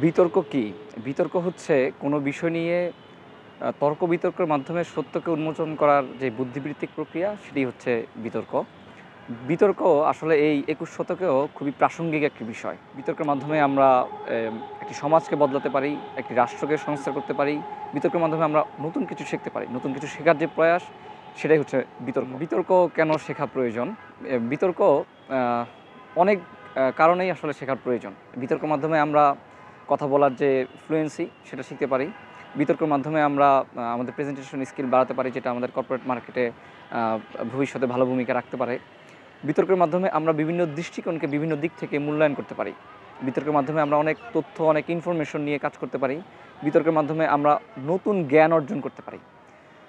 বিতর্ক কি? বিতর্ক হচ্ছে কোনো বিষয় নিয়ে তর্ক বিতর্কের মাধ্যমে সত্যকে উন্মোচন করার যে বুদ্ধিবৃত্তিক প্রক্রিয়া সেটি হচ্ছে বিতর্ক। বিতর্ক আসলে এই ২১ শতকেও খুবই প্রাসঙ্গিক একটি বিষয়। বিতর্কের মাধ্যমে আমরা একটি সমাজকে বদলাতে পারি, একটি রাষ্ট্রকে সংস্কার করতে পারি। বিতর্কের মাধ্যমে আমরা নতুন কিছু শিখতে পারি। নতুন কিছু শেখার যে প্রয়াস সেটাই হচ্ছে বিতর্ক। বিতর্ক কেন শেখা প্রয়োজন? বিতর্ক আ অনেক কারণেই আসলে শেখার প্রয়োজন। বিতর্কের মাধ্যমে আমরা কথা বলার যে ফ্লুয়েন্সি সেটা শিখতে পারি। বিতর্কের মাধ্যমে আমরা আমাদের প্রেজেন্টেশন স্কিল বাড়াতে পারি, যেটা আমাদের কর্পোরেট মার্কেটে আ ভবিষ্যতে ভালো ভূমিকা রাখতে পারে। বিতর্কের মাধ্যমে আমরা বিভিন্ন দৃষ্টিকোণকে বিভিন্ন দিক থেকে মূল্যায়ন করতে পারি। বিতর্কের মাধ্যমে আমরা অনেক তথ্য, অনেক ইনফরমেশন নিয়ে কাজ করতে পারি। বিতর্কের মাধ্যমে আমরা নতুন জ্ঞান অর্জন করতে পারি।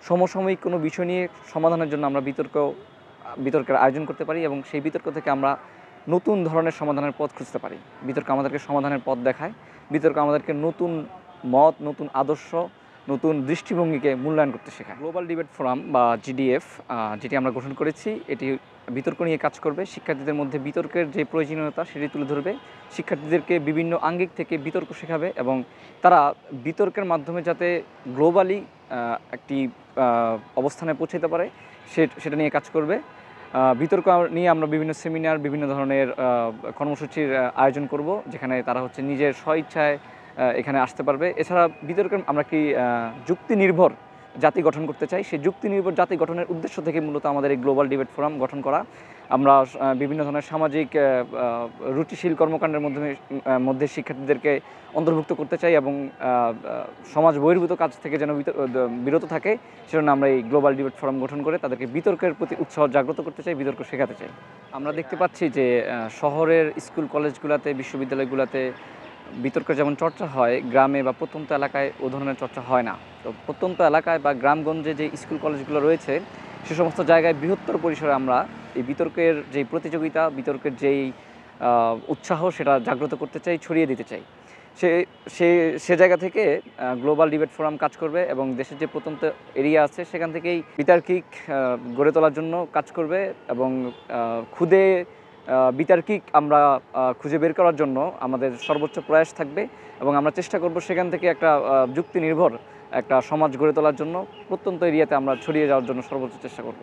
সমসাময়িক কোনো বিষয় নিয়ে সমাধানের জন্য আমরা বিতর্কের আয়োজন করতে পারি এবং সেই বিতর্ক থেকে আমরা নতুন ধরনের সমাধানের পথ খুঁজতে পারি। বিতর্ক আমাদেরকে সমাধানের পথ দেখায়। বিতর্ক আমাদেরকে নতুন মত, নতুন আদর্শ, নতুন দৃষ্টিভঙ্গিকে মূল্যায়ন করতে শেখায়। গ্লোবাল ডিবেট ফোরাম বা জিডিএফ যেটি আমরা গঠন করেছি, এটি বিতর্ক নিয়ে কাজ করবে। শিক্ষার্থীদের মধ্যে বিতর্কের যে প্রয়োজনীয়তা সেটি তুলে ধরবে। শিক্ষার্থীদেরকে বিভিন্ন আঙ্গিক থেকে বিতর্ক শেখাবে এবং তারা বিতর্কের মাধ্যমে যাতে গ্লোবালি একটি অবস্থানে পৌঁছাতে পারে সেটা নিয়ে কাজ করবে। বিতর্ক নিয়ে আমরা বিভিন্ন সেমিনার, বিভিন্ন ধরনের কর্মসূচির আয়োজন করব, যেখানে তারা হচ্ছে নিজের স্বইচ্ছায় এখানে আসতে পারবে। এছাড়া বিতর্কের আমরা কি যুক্তি নির্ভর জাতি গঠন করতে চাই। সেই যুক্তি নির্ভর জাতি গঠনের উদ্দেশ্য থেকে মূলত আমাদের এই গ্লোবাল ডিবেট ফোরাম গঠন করা। আমরা বিভিন্ন ধরনের সামাজিক রুচিশীল কর্মকাণ্ডের মধ্যে শিক্ষার্থীদেরকে অন্তর্ভুক্ত করতে চাই এবং সমাজ বহির্ভূত কাজ থেকে যেন বিরত থাকে, সেজন্য আমরা এই গ্লোবাল ডিবেট ফোরাম গঠন করে তাদেরকে বিতর্কের প্রতি উৎসাহ জাগ্রত করতে চাই, বিতর্ক শেখাতে চাই। আমরা দেখতে পাচ্ছি যে শহরের স্কুল কলেজগুলোতে, বিশ্ববিদ্যালয়গুলোতে বিতর্কের যেমন চর্চা হয়, গ্রামে বা প্রত্যন্ত এলাকায় ও ধরনের চর্চা হয় না। তো প্রত্যন্ত এলাকায় বা গ্রামগঞ্জে যে স্কুল কলেজগুলো রয়েছে, সে সমস্ত জায়গায় বৃহত্তর পরিসরে আমরা এই বিতর্কের যেই প্রতিযোগিতা, বিতর্কের যেই উৎসাহ সেটা জাগ্রত করতে চাই, ছড়িয়ে দিতে চাই। সে সে সে জায়গা থেকে গ্লোবাল ডিবেট ফোরাম কাজ করবে এবং দেশের যে প্রত্যন্ত এরিয়া আছে সেখান থেকেই বিতার্কিক গড়ে তোলার জন্য কাজ করবে এবং খুদে বিতার্কিক আমরা খুঁজে বের করার জন্য আমাদের সর্বোচ্চ প্রয়াস থাকবে এবং আমরা চেষ্টা করব সেখান থেকে একটা যুক্তি নির্ভর একটা সমাজ গড়ে তোলার জন্য প্রত্যন্ত এরিয়াতে আমরা ছড়িয়ে যাওয়ার জন্য সর্বোচ্চ চেষ্টা করব।